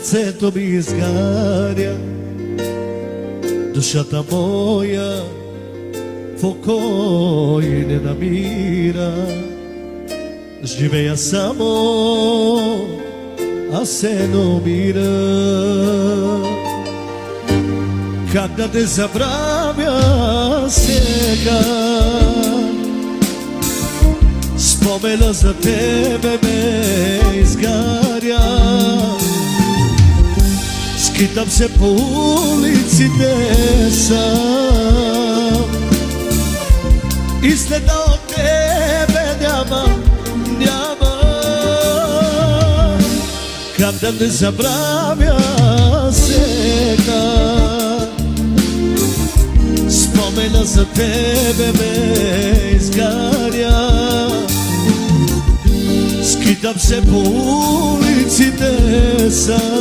Сърцето ми изгаря, душата моя покой не намира. Живея само, а се намира. Как да те забравя сега? Спомена за тебе ме изгаря. Скитам се по улиците сам и следа от тебе няма. Как да те забравя сега? Спомена за тебе ме изгаря. Скитам се по улиците сам